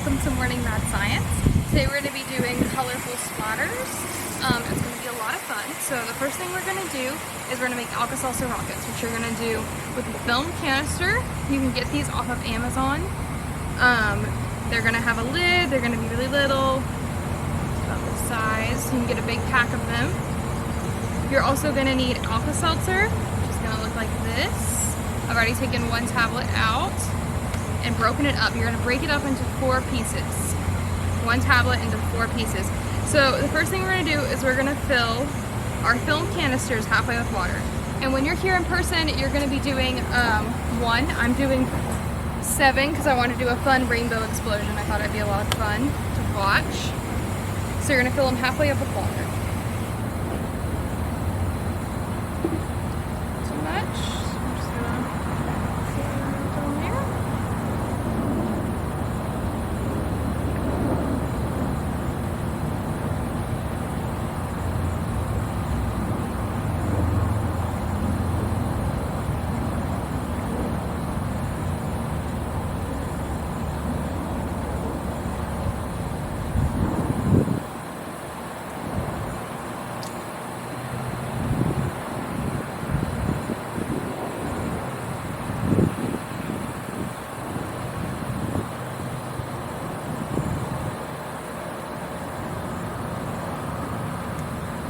welcome to Morning Mad Science. Today we're going to be doing colorful splatters. It's going to be a lot of fun. So the first thing we're going to do is we're going to make Alka-Seltzer rockets, which you're going to do with a film canister. You can get these off of Amazon. They're going to have a lid. They're going to be really little, about this size. You can get a big pack of them. You're also going to need Alka-Seltzer, which is going to look like this. I've already taken one tablet out and broken it up. You're going to break it up into 4 pieces. One tablet into 4 pieces. So the first thing we're going to do is we're going to fill our film canisters halfway with water. And when you're here in person, you're going to be doing one. I'm doing 7 because I want to do a fun rainbow explosion. I thought it'd be a lot of fun to watch. So you're going to fill them halfway up with water. Too much. I'm just going to fill them there.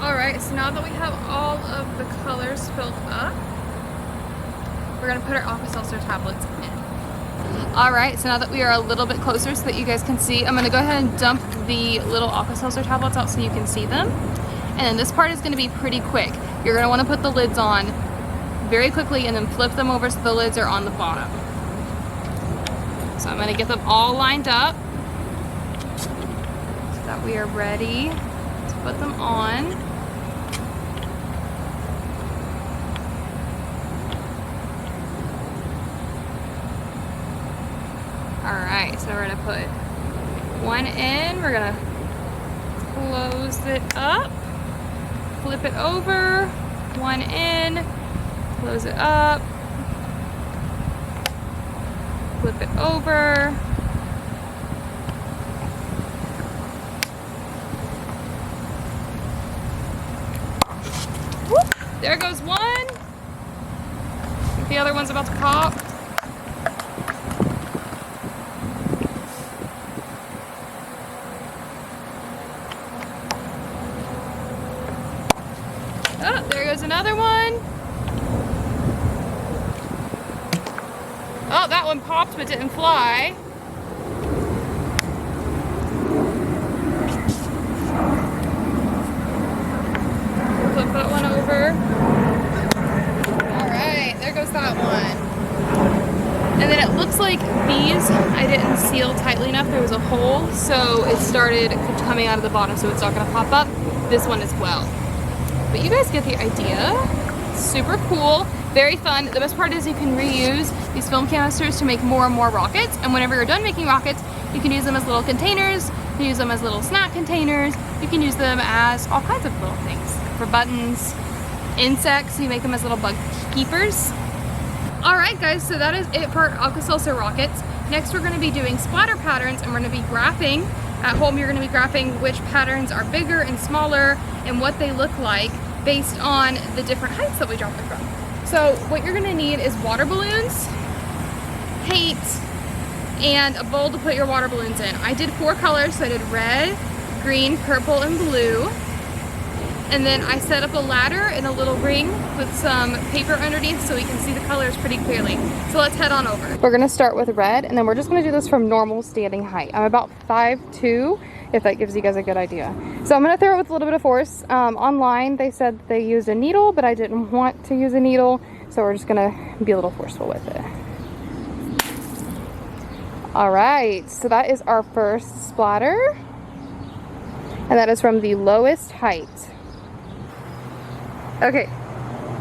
Alright, so now that we have all of the colors filled up, we're going to put our Alka-Seltzer tablets in. Alright, so now that we are a little bit closer so that you guys can see, I'm going to go ahead and dump the little Alka-Seltzer tablets out so you can see them. And then this part is going to be pretty quick. You're going to want to put the lids on very quickly and then flip them over so the lids are on the bottom. So I'm going to get them all lined up so that we are ready to put them on. Alright, so we're going to put one in, we're going to close it up, flip it over, one in, close it up, flip it over, whoop, there goes one, I think the other one's about to pop. Oh, there goes another one. Oh, that one popped but didn't fly. Flip that one over. Alright, there goes that one. And then it looks like these I didn't seal tightly enough. There was a hole, so it started coming out of the bottom, so it's not going to pop up. This one as well. But you guys get the idea. Super cool, very fun. The best part is you can reuse these film canisters to make more and more rockets, and whenever you're done making rockets, you can use them as little containers, you can use them as little snack containers, you can use them as all kinds of little things. For buttons, insects, you make them as little bug keepers. Alright guys, so that is it for our Alka-Seltzer rockets. Next we're going to be doing splatter patterns, and we're going to be graphing. At home you're going to be graphing which patterns are bigger and smaller and what they look like based on the different heights that we drop them from. So what you're going to need is water balloons, paint, and a bowl to put your water balloons in. I did 4 colors, so I did red, green, purple, and blue. And then I set up a ladder in a little ring with some paper underneath so we can see the colors pretty clearly. So let's head on over. We're going to start with red, and then we're just going to do this from normal standing height. I'm about 5'2", if that gives you guys a good idea. So I'm going to throw it with a little bit of force. Online they said they used a needle, but I didn't want to use a needle, so we're just going to be a little forceful with it. Alright, so that is our first splatter, and that is from the lowest height. Okay,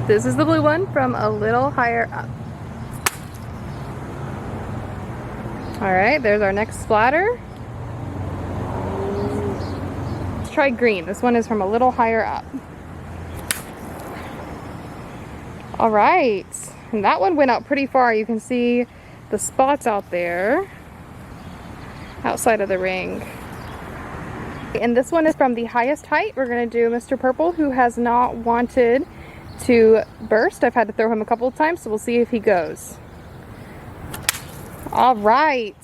this is the blue one from a little higher up. Alright, there's our next splatter. Let's try green. This one is from a little higher up. Alright, and that one went out pretty far. You can see the spots out there. outside of the ring. And this one is from the highest height. We're gonna do Mr. Purple, who has not wanted to burst. I've had to throw him a couple of times, so we'll see if he goes. All right.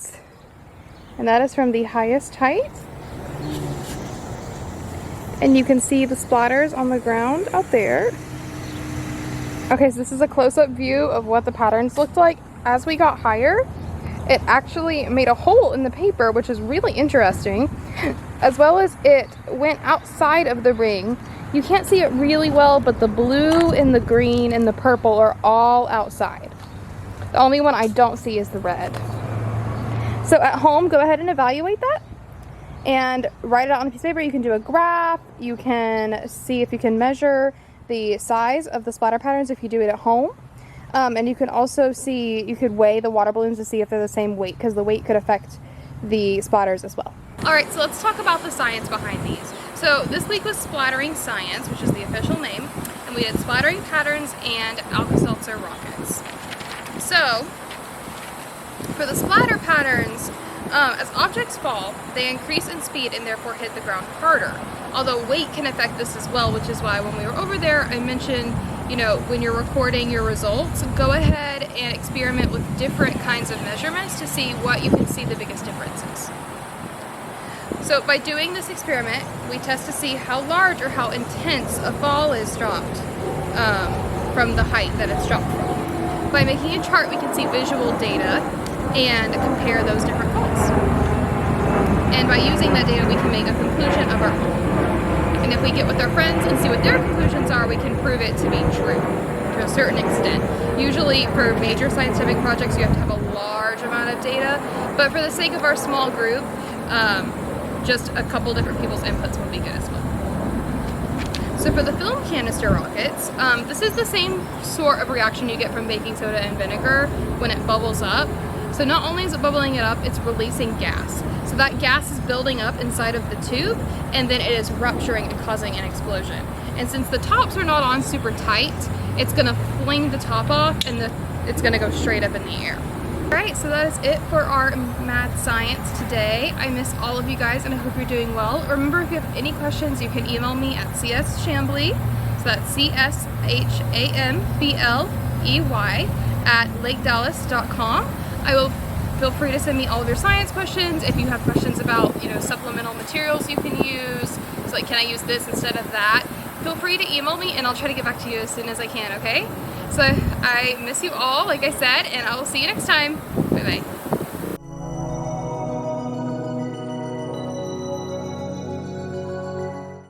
And that is from the highest height. And you can see the splatters on the ground out there. Okay, so this is a close-up view of what the patterns looked like. As we got higher, it actually made a hole in the paper, which is really interesting, as well as it went outside of the ring. You can't see it really well, but the blue and the green and the purple are all outside. The only one I don't see is the red. So at home, go ahead and evaluate that and write it out on a piece of paper. You can do a graph. You can see if you can measure the size of the splatter patterns if you do it at home. And you can also see, you could weigh the water balloons to see if they're the same weight, because the weight could affect the splatters as well. All right, so let's talk about the science behind these. So this week was Splattering Science, which is the official name, and we did splattering patterns and Alka-Seltzer rockets. So for the splatter patterns, as objects fall, they increase in speed and therefore hit the ground harder. Although weight can affect this as well, which is why when we were over there, I mentioned, you know, when you're recording your results, go ahead and experiment with different kinds of measurements to see what you can see the biggest differences. So by doing this experiment, we test to see how large or how intense a fall is dropped from the height that it's dropped from. By making a chart, we can see visual data and compare those different falls. And by using that data, we can make a conclusion of our own. And if we get with our friends and see what their conclusions are, we can prove it to be true to a certain extent. Usually for major scientific projects, you have to have a large amount of data, but for the sake of our small group, just a couple different people's inputs will be good as well. So for the film canister rockets, this is the same sort of reaction you get from baking soda and vinegar when it bubbles up. So not only is it bubbling it up, it's releasing gas. So that gas is building up inside of the tube, and then it is rupturing and causing an explosion. And since the tops are not on super tight, it's gonna fling the top off and it's gonna go straight up in the air. Alright, so that is it for our mad science today. I miss all of you guys and I hope you're doing well. Remember, if you have any questions, you can email me at cshambley, so that's CSHAMBLEY @lakedallas.com. I will feel free to send me all of your science questions. If you have questions about, you know, supplemental materials you can use, so like, can I use this instead of that? Feel free to email me and I'll try to get back to you as soon as I can, okay? So I miss you all, like I said, and I will see you next time. Bye-bye.